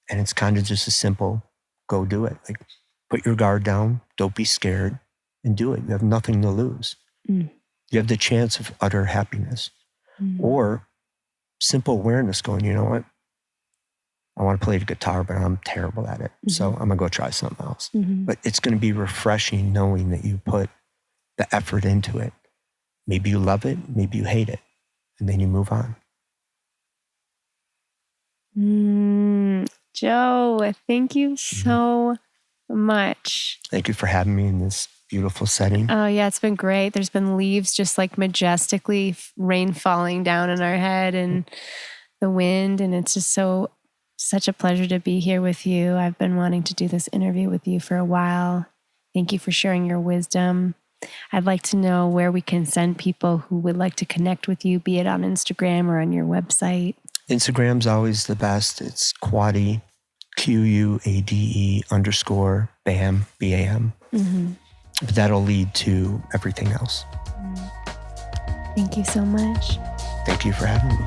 And it's kind of just a simple, go do it. Like, put your guard down, don't be scared, and do it. You have nothing to lose. You have the chance of utter happiness or simple awareness going, you know what? I want to play the guitar, but I'm terrible at it. So I'm going to go try something else. But it's going to be refreshing knowing that you put the effort into it. Maybe you love it, maybe you hate it, and then you move on. Joe, thank you so much. Thank you for having me in this beautiful setting. Oh, yeah, it's been great. There's been leaves just like majestically, rain falling down in our head and the wind. And it's just such a pleasure to be here with you. I've been wanting to do this interview with you for a while. Thank you for sharing your wisdom. I'd like to know where we can send people who would like to connect with you, be it on Instagram or on your website. Instagram's always the best. It's Quade, QUADE_ BAM, BAM. But that'll lead to everything else. Thank you so much. Thank you for having me.